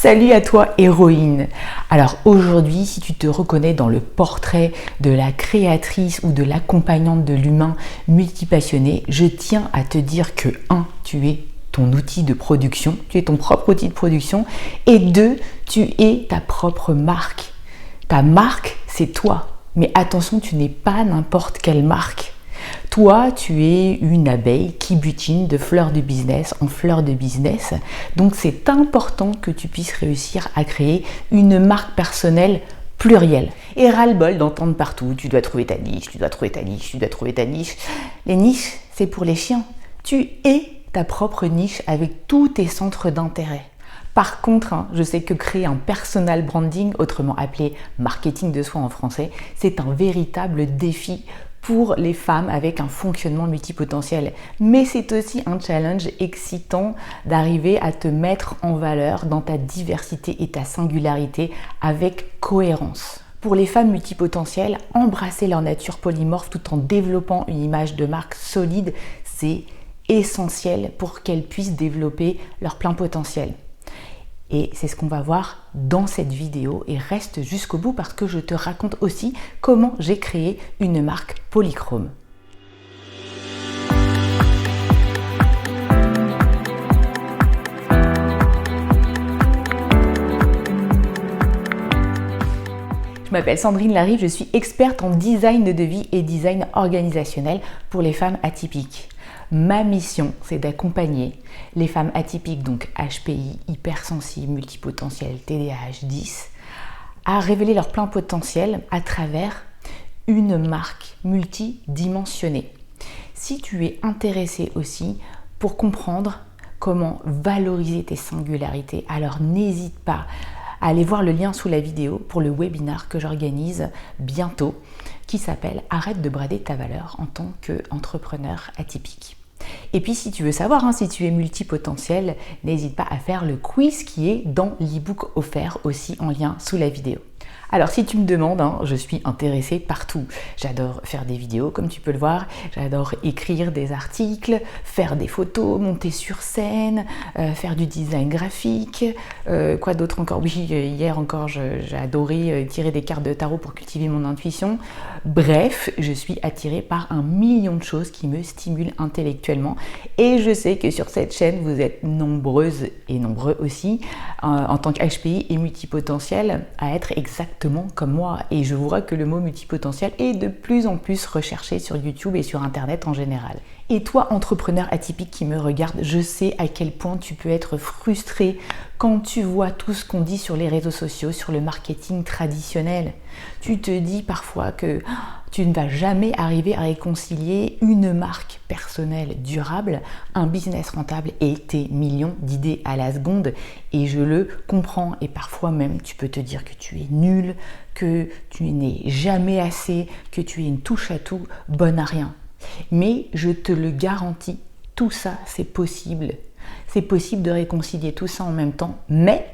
Salut à toi héroïne. Alors aujourd'hui, si tu te reconnais dans le portrait de la créatrice ou de l'accompagnante de l'humain multipassionné, je tiens à te dire que 1. Tu es ton outil de production, tu es ton propre outil de production, et 2. Tu es ta propre marque. Ta marque, c'est toi. Mais attention, tu n'es pas n'importe quelle marque. Toi, tu es une abeille qui butine de fleur de business en fleur de business. Donc, c'est important que tu puisses réussir à créer une marque personnelle plurielle. Et ras-le-bol d'entendre partout, tu dois trouver ta niche, tu dois trouver ta niche, tu dois trouver ta niche. Les niches, c'est pour les chiens. Tu es ta propre niche avec tous tes centres d'intérêt. Par contre, je sais que créer un personal branding, autrement appelé marketing de soi en français, c'est un véritable défi pour les femmes avec un fonctionnement multipotentiel. Mais c'est aussi un challenge excitant d'arriver à te mettre en valeur dans ta diversité et ta singularité avec cohérence. Pour les femmes multipotentielles, embrasser leur nature polymorphe tout en développant une image de marque solide, c'est essentiel pour qu'elles puissent développer leur plein potentiel. Et c'est ce qu'on va voir dans cette vidéo et reste jusqu'au bout parce que je te raconte aussi comment j'ai créé une marque polychrome. Je m'appelle Sandrine Larive, je suis experte en design de vie et design organisationnel pour les femmes atypiques. Ma mission, c'est d'accompagner les femmes atypiques, donc HPI, hypersensibles, multipotentielles, TDAH 10, à révéler leur plein potentiel à travers une marque multidimensionnée. Si tu es intéressé aussi pour comprendre comment valoriser tes singularités, alors n'hésite pas à aller voir le lien sous la vidéo pour le webinaire que j'organise bientôt qui s'appelle « Arrête de brader ta valeur en tant qu'entrepreneur atypique ». Et puis si tu veux savoir si tu es multipotentiel, n'hésite pas à faire le quiz qui est dans l'e-book offert aussi en lien sous la vidéo. Alors si tu me demandes, je suis intéressée partout. J'adore faire des vidéos comme tu peux le voir, j'adore écrire des articles, faire des photos, monter sur scène, faire du design graphique, quoi d'autre encore? Oui, hier encore j'ai adoré tirer des cartes de tarot pour cultiver mon intuition. Bref, je suis attirée par 1 million de choses qui me stimulent intellectuellement et je sais que sur cette chaîne vous êtes nombreuses et nombreux aussi en tant qu'HPI et multipotentiel à être exactement comme moi, et je vois que le mot multipotentiel est de plus en plus recherché sur YouTube et sur Internet en général. Et toi, entrepreneur atypique qui me regarde, je sais à quel point tu peux être frustré quand tu vois tout ce qu'on dit sur les réseaux sociaux, sur le marketing traditionnel. Tu te dis parfois que tu ne vas jamais arriver à réconcilier une marque personnelle durable, un business rentable et tes millions d'idées à la seconde. Et je le comprends. Et parfois même, tu peux te dire que tu es nul, que tu n'es jamais assez, que tu es une touche à tout, bonne à rien. Mais je te le garantis, tout ça, c'est possible. C'est possible de réconcilier tout ça en même temps, mais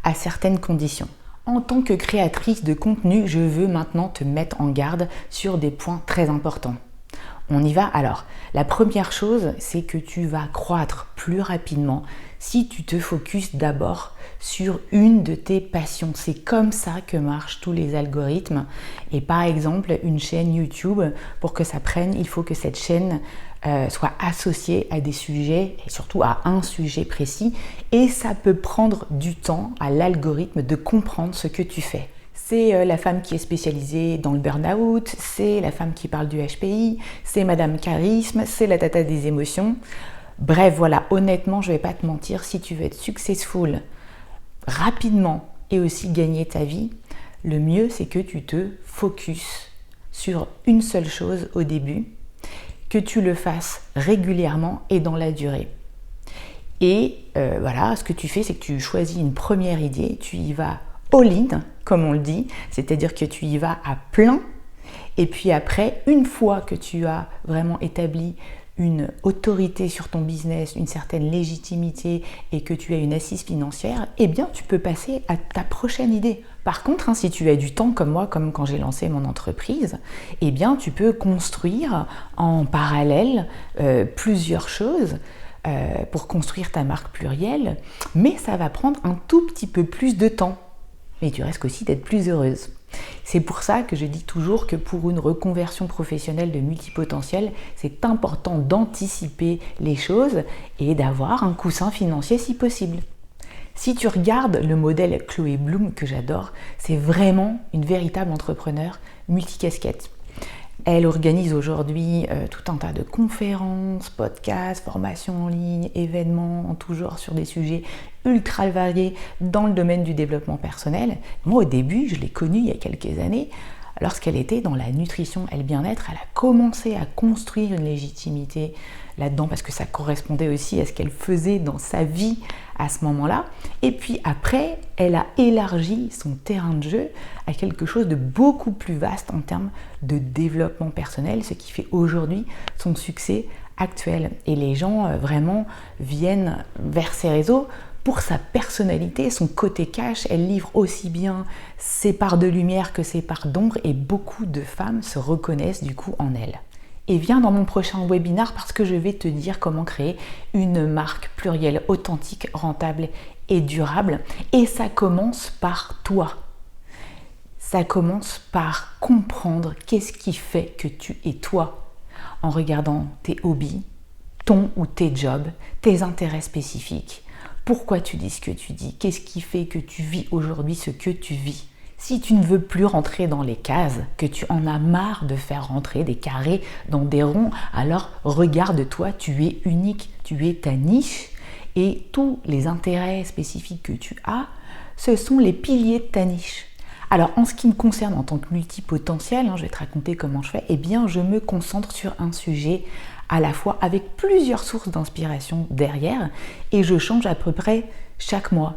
à certaines conditions. En tant que créatrice de contenu, je veux maintenant te mettre en garde sur des points très importants. On y va alors. La première chose, c'est que tu vas croître plus rapidement si tu te focuses d'abord sur une de tes passions. C'est comme ça que marchent tous les algorithmes. Et par exemple, une chaîne YouTube, pour que ça prenne, il faut que cette chaîne soit associée à des sujets et surtout à un sujet précis. Et ça peut prendre du temps à l'algorithme de comprendre ce que tu fais. C'est la femme qui est spécialisée dans le burn-out, c'est la femme qui parle du HPI, c'est Madame Charisme, c'est la tata des émotions. Bref, voilà, honnêtement, je ne vais pas te mentir, si tu veux être successful rapidement et aussi gagner ta vie, le mieux c'est que tu te focuses sur une seule chose au début, que tu le fasses régulièrement et dans la durée. Et voilà, ce que tu fais, c'est que tu choisis une première idée, tu y vas all-in, comme on le dit, c'est-à-dire que tu y vas à plein, et puis après, une fois que tu as vraiment établi une autorité sur ton business, une certaine légitimité et que tu as une assise financière, eh bien tu peux passer à ta prochaine idée. Par contre, si tu as du temps comme moi, comme quand j'ai lancé mon entreprise, eh bien tu peux construire en parallèle plusieurs choses pour construire ta marque plurielle, mais ça va prendre un tout petit peu plus de temps. Mais tu risques aussi d'être plus heureuse. C'est pour ça que je dis toujours que pour une reconversion professionnelle de multipotentiel, c'est important d'anticiper les choses et d'avoir un coussin financier si possible. Si tu regardes le modèle Chloé Bloom que j'adore, c'est vraiment une véritable entrepreneur multicasquette. Elle organise aujourd'hui tout un tas de conférences, podcasts, formations en ligne, événements en tout genre sur des sujets ultra variés dans le domaine du développement personnel. Moi, au début, je l'ai connue il y a quelques années. Lorsqu'elle était dans la nutrition et le bien-être, elle a commencé à construire une légitimité là-dedans parce que ça correspondait aussi à ce qu'elle faisait dans sa vie à ce moment-là. Et puis après, elle a élargi son terrain de jeu à quelque chose de beaucoup plus vaste en termes de développement personnel, ce qui fait aujourd'hui son succès actuel. Et les gens vraiment viennent vers ses réseaux pour sa personnalité, son côté cash. Elle livre aussi bien ses parts de lumière que ses parts d'ombre et beaucoup de femmes se reconnaissent du coup en elle. Et viens dans mon prochain webinaire parce que je vais te dire comment créer une marque plurielle authentique, rentable et durable. Et ça commence par toi. Ça commence par comprendre qu'est-ce qui fait que tu es toi en regardant tes hobbies, ton ou tes jobs, tes intérêts spécifiques. Pourquoi tu dis ce que tu dis? Qu'est-ce qui fait que tu vis aujourd'hui ce que tu vis? Si tu ne veux plus rentrer dans les cases, que tu en as marre de faire rentrer des carrés dans des ronds, alors regarde-toi, tu es unique, tu es ta niche et tous les intérêts spécifiques que tu as, ce sont les piliers de ta niche. Alors en ce qui me concerne en tant que multipotentiel, je vais te raconter comment je fais, eh bien je me concentre sur un sujet à la fois avec plusieurs sources d'inspiration derrière et je change à peu près chaque mois.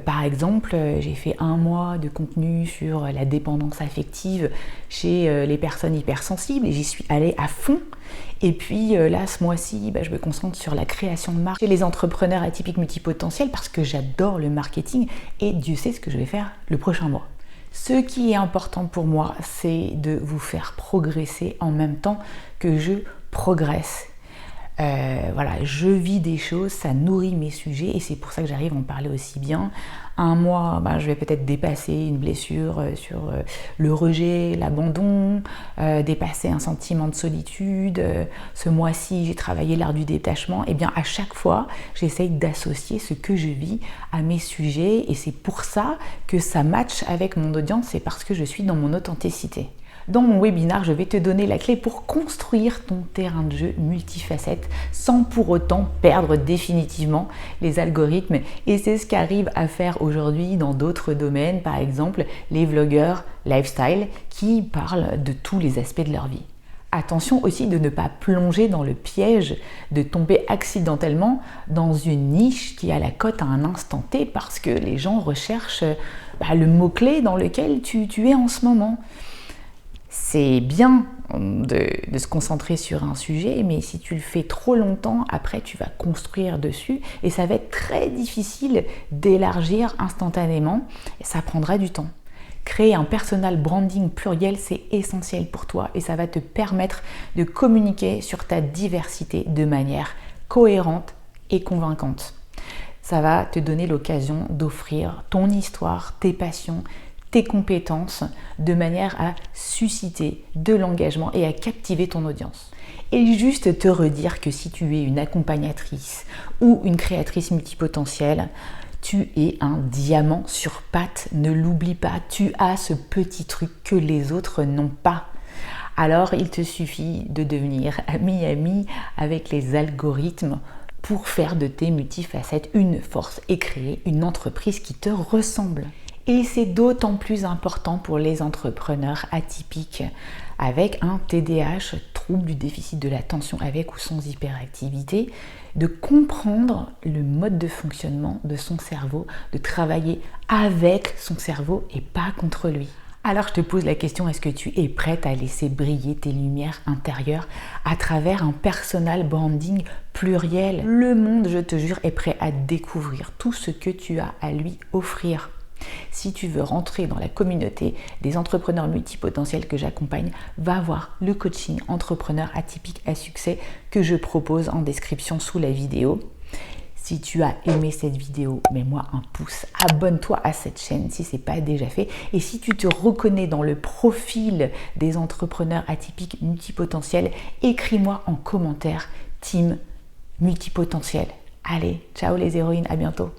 Par exemple, j'ai fait 1 mois de contenu sur la dépendance affective chez les personnes hypersensibles et j'y suis allée à fond. Et puis là, ce mois-ci, je me concentre sur la création de marque chez les entrepreneurs atypiques multipotentiels parce que j'adore le marketing et Dieu sait ce que je vais faire le prochain mois. Ce qui est important pour moi, c'est de vous faire progresser en même temps que je progresse. Voilà, je vis des choses, ça nourrit mes sujets et c'est pour ça que j'arrive à en parler aussi bien. 1 mois, je vais peut-être dépasser une blessure sur le rejet, l'abandon, dépasser un sentiment de solitude. Ce mois-ci, j'ai travaillé l'art du détachement. Et bien à chaque fois, j'essaye d'associer ce que je vis à mes sujets et c'est pour ça que ça matche avec mon audience, c'est parce que je suis dans mon authenticité. Dans mon webinaire, je vais te donner la clé pour construire ton terrain de jeu multifacette sans pour autant perdre définitivement les algorithmes. Et c'est ce qu'arrivent à faire aujourd'hui dans d'autres domaines, par exemple les vlogueurs lifestyle qui parlent de tous les aspects de leur vie. Attention aussi de ne pas plonger dans le piège de tomber accidentellement dans une niche qui a la cote à un instant T parce que les gens recherchent le mot-clé dans lequel tu es en ce moment. C'est bien de se concentrer sur un sujet, mais si tu le fais trop longtemps, après tu vas construire dessus et ça va être très difficile d'élargir instantanément et ça prendra du temps. Créer un personal branding pluriel, c'est essentiel pour toi et ça va te permettre de communiquer sur ta diversité de manière cohérente et convaincante. Ça va te donner l'occasion d'offrir ton histoire, tes passions, tes compétences de manière à susciter de l'engagement et à captiver ton audience. Et juste te redire que si tu es une accompagnatrice ou une créatrice multipotentielle, tu es un diamant sur pattes, ne l'oublie pas, tu as ce petit truc que les autres n'ont pas. Alors il te suffit de devenir ami avec les algorithmes pour faire de tes multifacettes une force et créer une entreprise qui te ressemble. Et c'est d'autant plus important pour les entrepreneurs atypiques avec un TDAH, trouble du déficit de l'attention avec ou sans hyperactivité, de comprendre le mode de fonctionnement de son cerveau, de travailler avec son cerveau et pas contre lui. Alors je te pose la question, est-ce que tu es prête à laisser briller tes lumières intérieures à travers un personal branding pluriel? Le monde, je te jure, est prêt à découvrir tout ce que tu as à lui offrir. Si tu veux rentrer dans la communauté des entrepreneurs multipotentiels que j'accompagne, va voir le coaching entrepreneur atypique à succès que je propose en description sous la vidéo. Si tu as aimé cette vidéo, mets-moi un pouce, abonne-toi à cette chaîne si ce n'est pas déjà fait. Et si tu te reconnais dans le profil des entrepreneurs atypiques multipotentiels, écris-moi en commentaire Team Multipotentiel. Allez, ciao les héroïnes, à bientôt.